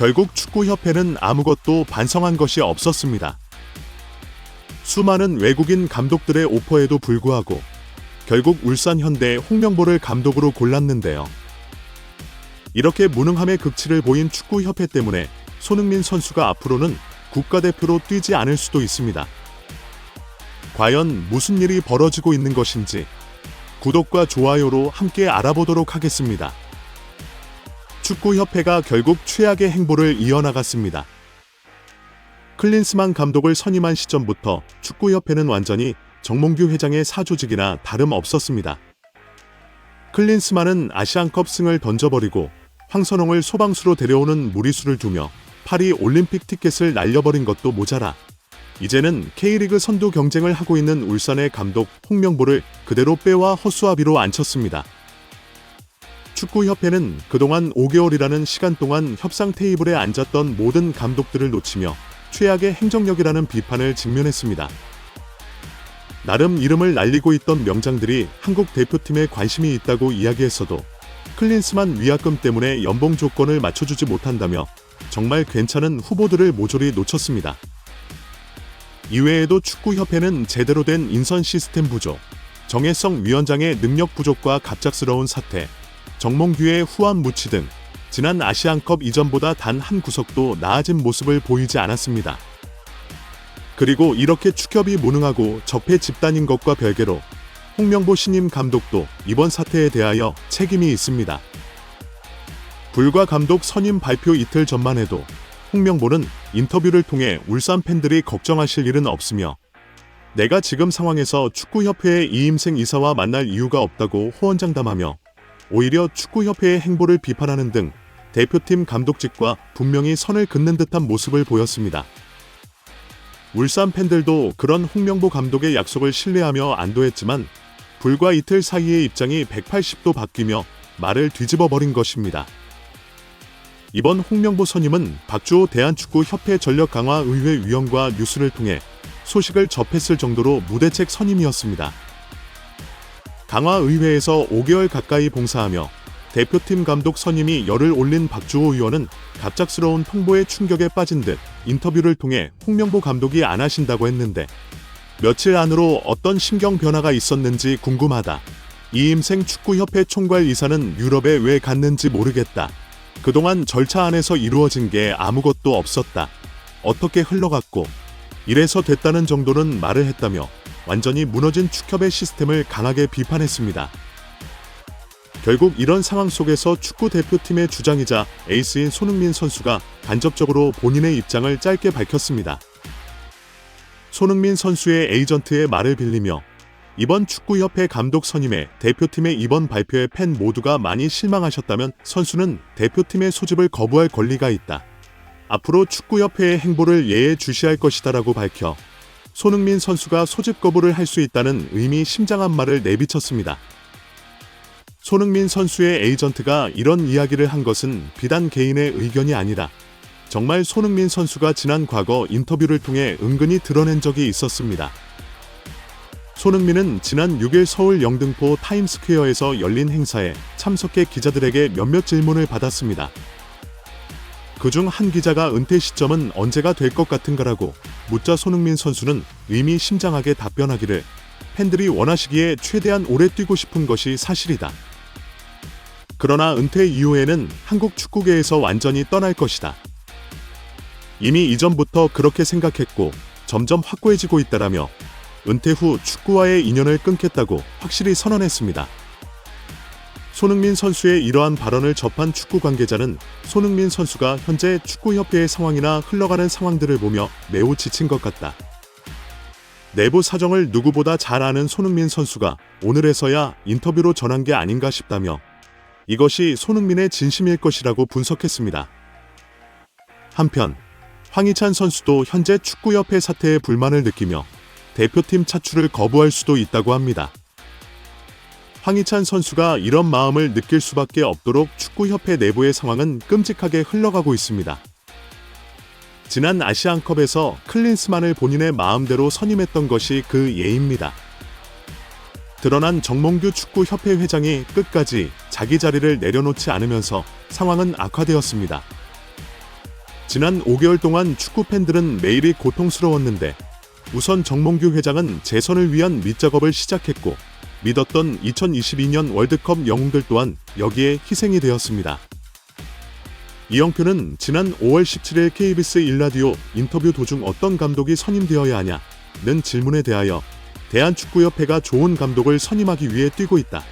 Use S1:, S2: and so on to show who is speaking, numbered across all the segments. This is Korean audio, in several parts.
S1: 결국 축구협회는 아무것도 반성한 것이 없었습니다. 수많은 외국인 감독들의 오퍼에도 불구하고 결국 울산 현대 홍명보를 감독으로 골랐는데요. 이렇게 무능함의 극치를 보인 축구협회 때문에 손흥민 선수가 앞으로는 국가대표로 뛰지 않을 수도 있습니다. 과연 무슨 일이 벌어지고 있는 것인지 구독과 좋아요로 함께 알아보도록 하겠습니다. 축구협회가 결국 최악의 행보를 이어나갔습니다. 클린스만 감독을 선임한 시점부터 축구협회는 완전히 정몽규 회장의 사조직이나 다름없었습니다. 클린스만은 아시안컵 승을 던져버리고 황선홍을 소방수로 데려오는 무리수를 두며 파리 올림픽 티켓을 날려버린 것도 모자라 이제는 K리그 선두 경쟁을 하고 있는 울산의 감독 홍명보를 그대로 빼와 허수아비로 앉혔습니다. 축구협회는 그동안 5개월이라는 시간 동안 협상 테이블에 앉았던 모든 감독들을 놓치며 최악의 행정력이라는 비판을 직면했습니다. 나름 이름을 날리고 있던 명장들이 한국 대표팀에 관심이 있다고 이야기했어도 클린스만 위약금 때문에 연봉 조건을 맞춰주지 못한다며 정말 괜찮은 후보들을 모조리 놓쳤습니다. 이외에도 축구협회는 제대로 된 인선 시스템 부족, 정혜성 위원장의 능력 부족과 갑작스러운 사퇴, 정몽규의 후한 무치 등 지난 아시안컵 이전보다 단 한 구석도 나아진 모습을 보이지 않았습니다. 그리고 이렇게 축협이 무능하고 적폐 집단인 것과 별개로 홍명보 신임 감독도 이번 사태에 대하여 책임이 있습니다. 불과 감독 선임 발표 이틀 전만 해도 홍명보는 인터뷰를 통해 울산 팬들이 걱정하실 일은 없으며 내가 지금 상황에서 축구협회의 이임생 이사와 만날 이유가 없다고 호언장담하며 오히려 축구협회의 행보를 비판하는 등 대표팀 감독직과 분명히 선을 긋는 듯한 모습을 보였습니다. 울산 팬들도 그런 홍명보 감독의 약속을 신뢰하며 안도했지만 불과 이틀 사이에 입장이 180도 바뀌며 말을 뒤집어 버린 것입니다. 이번 홍명보 선임은 박주호 대한축구협회 전력강화의회 위원과 뉴스를 통해 소식을 접했을 정도로 무대책 선임이었습니다. 강화의회에서 5개월 가까이 봉사하며 대표팀 감독 선임이 열을 올린 박주호 의원은 갑작스러운 통보에 충격에 빠진 듯 인터뷰를 통해 홍명보 감독이 안 하신다고 했는데 며칠 안으로 어떤 심경 변화가 있었는지 궁금하다. 이임생 축구협회 총괄 이사는 유럽에 왜 갔는지 모르겠다. 그동안 절차 안에서 이루어진 게 아무것도 없었다. 어떻게 흘러갔고 이래서 됐다는 정도는 말을 했다며 완전히 무너진 축협의 시스템을 강하게 비판했습니다. 결국 이런 상황 속에서 축구 대표팀의 주장이자 에이스인 손흥민 선수가 간접적으로 본인의 입장을 짧게 밝혔습니다. 손흥민 선수의 에이전트의 말을 빌리며 이번 축구협회 감독 선임에 대표팀의 이번 발표에 팬 모두가 많이 실망하셨다면 선수는 대표팀의 소집을 거부할 권리가 있다. 앞으로 축구협회의 행보를 예의주시할 것이다라고 밝혀 손흥민 선수가 소집 거부를 할 수 있다는 의미심장한 말을 내비쳤습니다. 손흥민 선수의 에이전트가 이런 이야기를 한 것은 비단 개인의 의견이 아니라 정말 손흥민 선수가 지난 과거 인터뷰를 통해 은근히 드러낸 적이 있었습니다. 손흥민은 지난 6일 서울 영등포 타임스퀘어에서 열린 행사에 참석해 기자들에게 몇몇 질문을 받았습니다. 그중 한 기자가 은퇴 시점은 언제가 될 것 같은가라고 묻자 손흥민 선수는 의미심장하게 답변하기를 팬들이 원하시기에 최대한 오래 뛰고 싶은 것이 사실이다. 그러나 은퇴 이후에는 한국 축구계에서 완전히 떠날 것이다. 이미 이전부터 그렇게 생각했고 점점 확고해지고 있다라며 은퇴 후 축구와의 인연을 끊겠다고 확실히 선언했습니다. 손흥민 선수의 이러한 발언을 접한 축구 관계자는 손흥민 선수가 현재 축구협회의 상황이나 흘러가는 상황들을 보며 매우 지친 것 같다. 내부 사정을 누구보다 잘 아는 손흥민 선수가 오늘에서야 인터뷰로 전한 게 아닌가 싶다며 이것이 손흥민의 진심일 것이라고 분석했습니다. 한편 황희찬 선수도 현재 축구협회 사태에 불만을 느끼며 대표팀 차출을 거부할 수도 있다고 합니다. 황희찬 선수가 이런 마음을 느낄 수밖에 없도록 축구협회 내부의 상황은 끔찍하게 흘러가고 있습니다. 지난 아시안컵에서 클린스만을 본인의 마음대로 선임했던 것이 그 예입니다. 드러난 정몽규 축구협회 회장이 끝까지 자기 자리를 내려놓지 않으면서 상황은 악화되었습니다. 지난 5개월 동안 축구 팬들은 매일이 고통스러웠는데 우선 정몽규 회장은 재선을 위한 밑작업을 시작했고 믿었던 2022년 월드컵 영웅들 또한 여기에 희생이 되었습니다. 이영표는 지난 5월 17일 KBS 1라디오 인터뷰 도중 어떤 감독이 선임되어야 하냐는 질문에 대하여 대한축구협회가 좋은 감독을 선임하기 위해 뛰고 있다.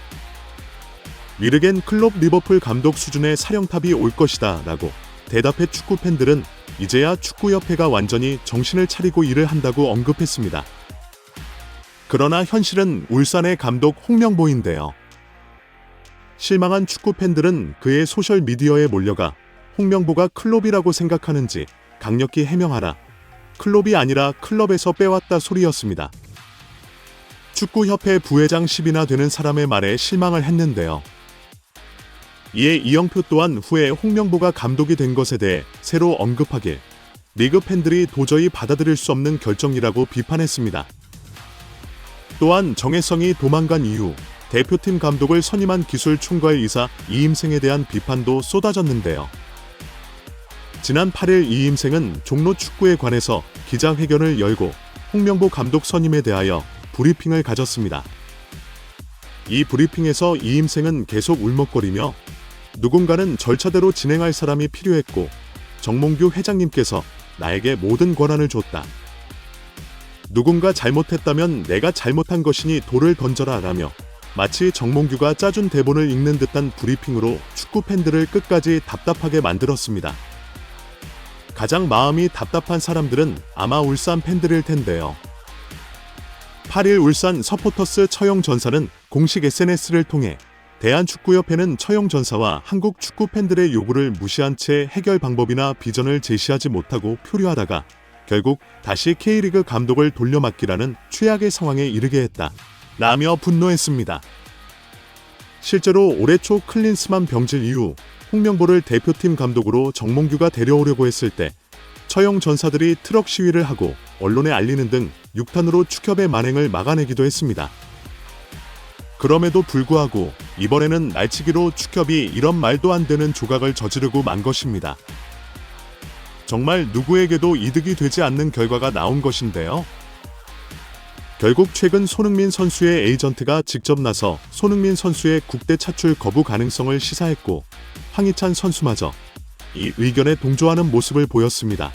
S1: 위르겐 클롭 리버풀 감독 수준의 사령탑이 올 것이다 라고 대답해 축구 팬들은 이제야 축구협회가 완전히 정신을 차리고 일을 한다고 언급했습니다. 그러나 현실은 울산의 감독 홍명보인데요. 실망한 축구 팬들은 그의 소셜미디어에 몰려가 홍명보가 클롭이라고 생각하는지 강력히 해명하라. 클롭이 아니라 클럽에서 빼왔다 소리였습니다. 축구협회 부회장 10이나 되는 사람의 말에 실망을 했는데요. 이에 이영표 또한 후에 홍명보가 감독이 된 것에 대해 새로 언급하길 리그 팬들이 도저히 받아들일 수 없는 결정이라고 비판했습니다. 또한 정혜성이 도망간 이후 대표팀 감독을 선임한 기술 총괄 이사 이임생에 대한 비판도 쏟아졌는데요. 지난 8일 이임생은 종로 축구에 관해서 기자회견을 열고 홍명보 감독 선임에 대하여 브리핑을 가졌습니다. 이 브리핑에서 이임생은 계속 울먹거리며 누군가는 절차대로 진행할 사람이 필요했고 정몽규 회장님께서 나에게 모든 권한을 줬다. 누군가 잘못했다면 내가 잘못한 것이니 돌을 던져라 라며 마치 정몽규가 짜준 대본을 읽는 듯한 브리핑으로 축구 팬들을 끝까지 답답하게 만들었습니다. 가장 마음이 답답한 사람들은 아마 울산 팬들일 텐데요. 8일 울산 서포터스 처형 전사는 공식 SNS를 통해 대한축구협회는 처형 전사와 한국 축구 팬들의 요구를 무시한 채 해결 방법이나 비전을 제시하지 못하고 표류하다가 결국 다시 K리그 감독을 돌려막기라는 최악의 상황에 이르게 했다. 라며 분노했습니다. 실제로 올해 초 클린스만 병질 이후 홍명보를 대표팀 감독으로 정몽규가 데려오려고 했을 때 처형 전사들이 트럭 시위를 하고 언론에 알리는 등 6탄으로 축협의 만행을 막아내기도 했습니다. 그럼에도 불구하고 이번에는 날치기로 축협이 이런 말도 안 되는 조각을 저지르고 만 것입니다. 정말 누구에게도 이득이 되지 않는 결과가 나온 것인데요. 결국 최근 손흥민 선수의 에이전트가 직접 나서 손흥민 선수의 국대 차출 거부 가능성을 시사했고 황희찬 선수마저 이 의견에 동조하는 모습을 보였습니다.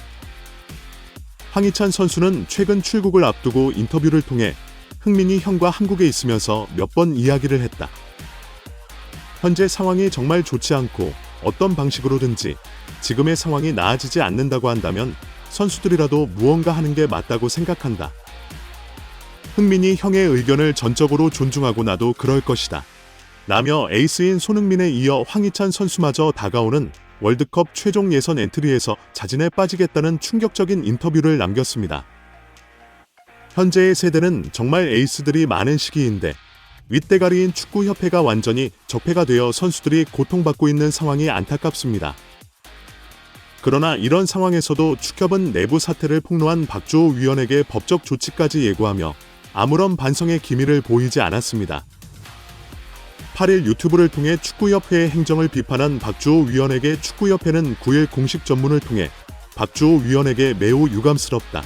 S1: 황희찬 선수는 최근 출국을 앞두고 인터뷰를 통해 흥민이 형과 한국에 있으면서 몇 번 이야기를 했다. 현재 상황이 정말 좋지 않고 어떤 방식으로든지 지금의 상황이 나아지지 않는다고 한다면 선수들이라도 무언가 하는 게 맞다고 생각한다. 흥민이 형의 의견을 전적으로 존중하고 나도 그럴 것이다. 라며 에이스인 손흥민에 이어 황희찬 선수마저 다가오는 월드컵 최종 예선 엔트리에서 자진해 빠지겠다는 충격적인 인터뷰를 남겼습니다. 현재의 세대는 정말 에이스들이 많은 시기인데 윗대가리인 축구협회가 완전히 적폐가 되어 선수들이 고통받고 있는 상황이 안타깝습니다. 그러나 이런 상황에서도 축협은 내부 사태를 폭로한 박주호 위원에게 법적 조치까지 예고하며 아무런 반성의 기미를 보이지 않았습니다. 8일 유튜브를 통해 축구협회의 행정을 비판한 박주호 위원에게 축구협회는 9일 공식 전문을 통해 박주호 위원에게 매우 유감스럽다.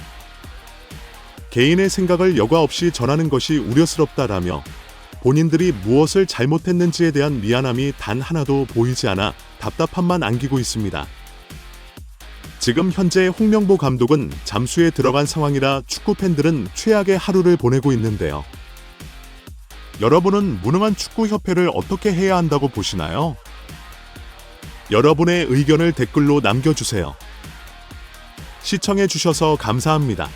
S1: 개인의 생각을 여과 없이 전하는 것이 우려스럽다라며 본인들이 무엇을 잘못했는지에 대한 미안함이 단 하나도 보이지 않아 답답함만 안기고 있습니다. 지금 현재 홍명보 감독은 잠수에 들어간 상황이라 축구 팬들은 최악의 하루를 보내고 있는데요. 여러분은 무능한 축구협회를 어떻게 해야 한다고 보시나요? 여러분의 의견을 댓글로 남겨주세요. 시청해주셔서 감사합니다.